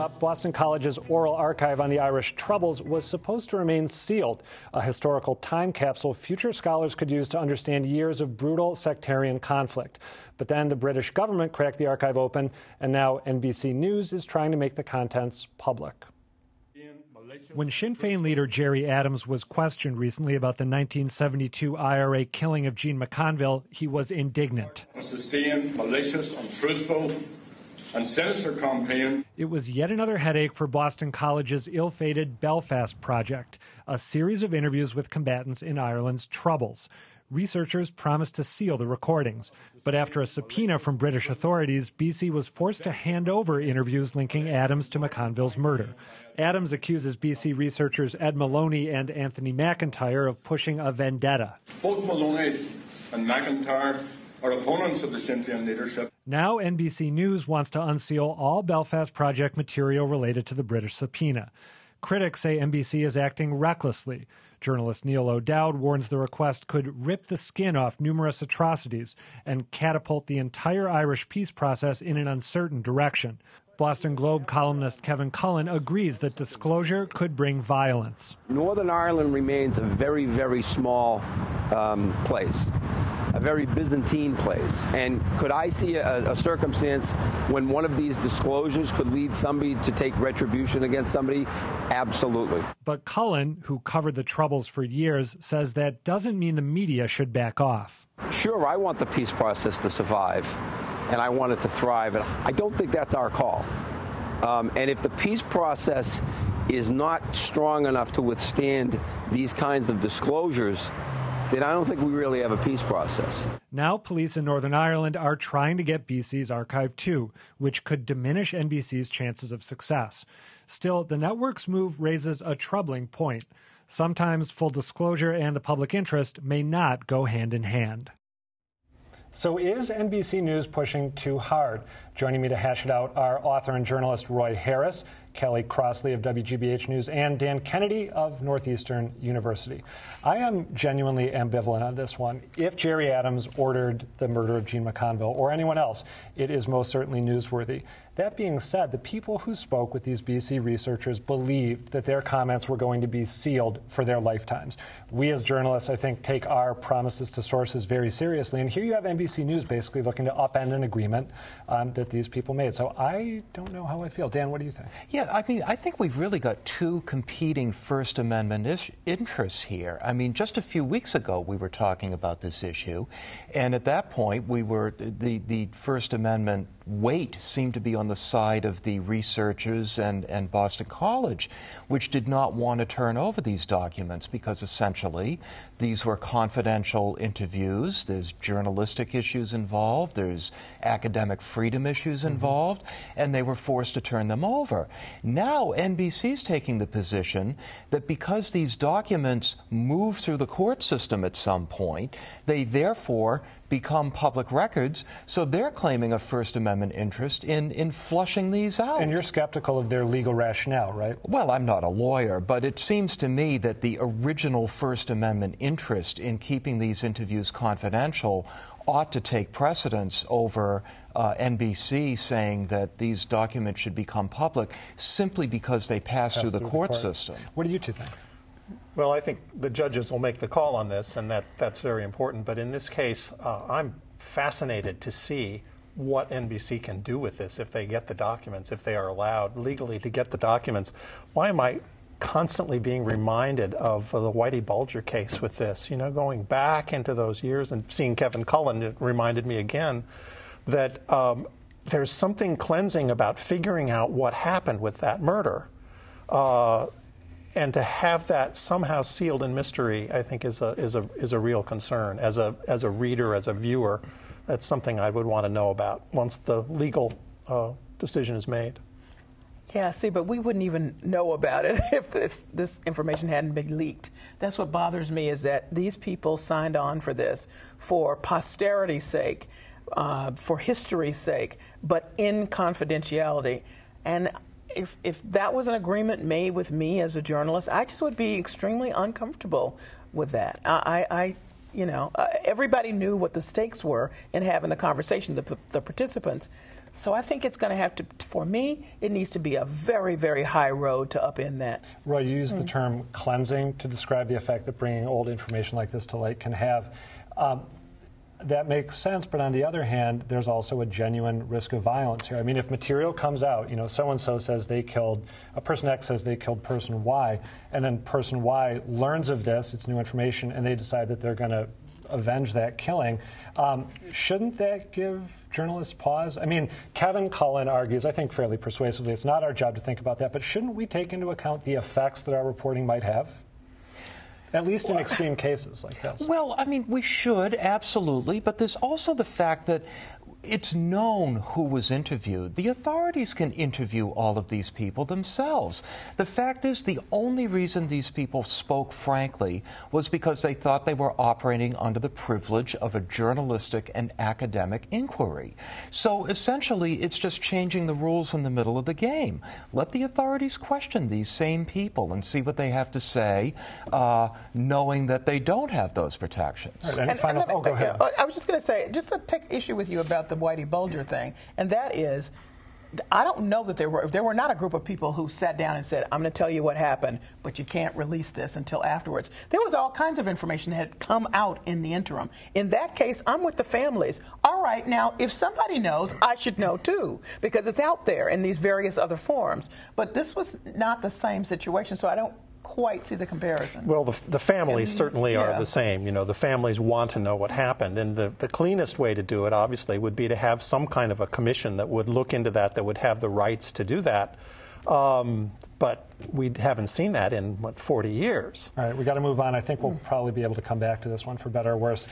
up, Boston College's oral archive on the Irish Troubles was supposed to remain sealed, a historical time capsule future scholars could use to understand years of brutal sectarian conflict. But then the British government cracked the archive open, and now NBC News is trying to make the contents public. When Sinn Féin leader Gerry Adams was questioned recently about the 1972 IRA killing of Jean McConville, he was indignant. A sustained, malicious, untruthful and sinister campaign. It was yet another headache for Boston College's ill-fated Belfast project, a series of interviews with combatants in Ireland's Troubles. Researchers promised to seal the recordings, but after a subpoena from British authorities, BC was forced to hand over interviews linking Adams to McConville's murder. Adams accuses BC researchers Ed Maloney and Anthony McIntyre of pushing a vendetta. Both Maloney and McIntyre are opponents of the Sinn Féin leadership. Now NBC News wants to unseal all Belfast Project material related to the British subpoena. Critics say NBC is acting recklessly. Journalist Neil O'Dowd warns the request could rip the skin off numerous atrocities and catapult the entire Irish peace process in an uncertain direction. Boston Globe columnist Kevin Cullen agrees that disclosure could bring violence. Northern Ireland remains a very, very small place, a very Byzantine place. And could I see a circumstance when one of these disclosures could lead somebody to take retribution against somebody? Absolutely. But Cullen, who covered the Troubles for years, says that doesn't mean the media should back off. Sure, I want the peace process to survive, and I want it to thrive. And I don't think that's our call. And if the peace process is not strong enough to withstand these kinds of disclosures, then I don't think we really have a peace process. Now police in Northern Ireland are trying to get BC's archive too, which could diminish NBC's chances of success. Still, the network's move raises a troubling point. Sometimes full disclosure and the public interest may not go hand in hand. So is NBC News pushing too hard? Joining me to hash it out are author and journalist Roy Harris, Kelly Crossley of WGBH News, and Dan Kennedy of Northeastern University. I am genuinely ambivalent on this one. If Gerry Adams ordered the murder of Jean McConville or anyone else, it is most certainly newsworthy. That being said, the people who spoke with these BC researchers believed that their comments were going to be sealed for their lifetimes. We as journalists, I think, take our promises to sources very seriously. And here you have NBC News basically looking to upend an agreement that these people made. So I don't know how I feel. Dan, what do you think? Yeah, I mean, I think we've really got two competing First Amendment interests here. I mean, just a few weeks ago we were talking about this issue, and at that point we were the First Amendment weight seemed to be on the side of the researchers and Boston College, which did not want to turn over these documents because essentially these were confidential interviews. There's journalistic issues involved, there's academic freedom issues involved, and they were forced to turn them over. Now NBC's taking the position that because these documents move through the court system at some point, they therefore become public records, so they're claiming a First Amendment interest in flushing these out. And you're skeptical of their legal rationale, right? Well, I'm not a lawyer, but it seems to me that the original First Amendment interest in keeping these interviews confidential ought to take precedence over NBC saying that these documents should become public simply because they pass through the court system. What do you two think? Well, I think the judges will make the call on this, and that's very important. But in this case, I'm fascinated to see what NBC can do with this if they get the documents, if they are allowed legally to get the documents. Why am I constantly being reminded of the Whitey Bulger case with this? You know, going back into those years and seeing Kevin Cullen, it reminded me again that there's something cleansing about figuring out what happened with that murder. And to have that somehow sealed in mystery, I think, is a real concern. As a reader, as a viewer, that's something I would want to know about once the legal decision is made. Yeah, see, but we wouldn't even know about it if this information hadn't been leaked. That's what bothers me, is that these people signed on for this for posterity's sake, for history's sake, but in confidentiality. And if that was an agreement made with me as a journalist, I just would be extremely uncomfortable with that. Everybody knew what the stakes were in having the conversation, the participants, So I think it's going to have to, for me, it needs to be a very, very high road to upend that. Roy, you used the term cleansing to describe the effect that bringing old information like this to light can have. That makes sense, but on the other hand, there's also a genuine risk of violence here. I mean, if material comes out, so-and-so says they killed, person X says they killed person Y, and then person Y learns of this, it's new information, and they decide that they're going to avenge that killing, shouldn't that give journalists pause? I mean, Kevin Cullen argues, I think fairly persuasively, it's not our job to think about that, but shouldn't we take into account the effects that our reporting might have? At least in extreme cases like this. Well, I mean, we should, absolutely, but there's also the fact that it's known who was interviewed. The authorities can interview all of these people themselves. The fact is, the only reason these people spoke frankly was because they thought they were operating under the privilege of a journalistic and academic inquiry. So essentially, it's just changing the rules in the middle of the game. Let the authorities question these same people and see what they have to say, knowing that they don't have those protections. Right, go ahead. I was just going to say, just to take issue with you about the Whitey Bulger thing, and that is, I don't know that there were not a group of people who sat down and said, I'm going to tell you what happened, but you can't release this until afterwards. There was all kinds of information that had come out in the interim. In that case, I'm with the families. All right, now, if somebody knows, I should know too, because it's out there in these various other forms. But this was not the same situation, so I don't quite see the comparison. Well, the families certainly are the same. The families want to know what happened, and the cleanest way to do it, obviously, would be to have some kind of a commission that would look into that would have the rights to do that. But we haven't seen that in, 40 years. All right, we got to move on. I think we'll probably be able to come back to this one for better or worse.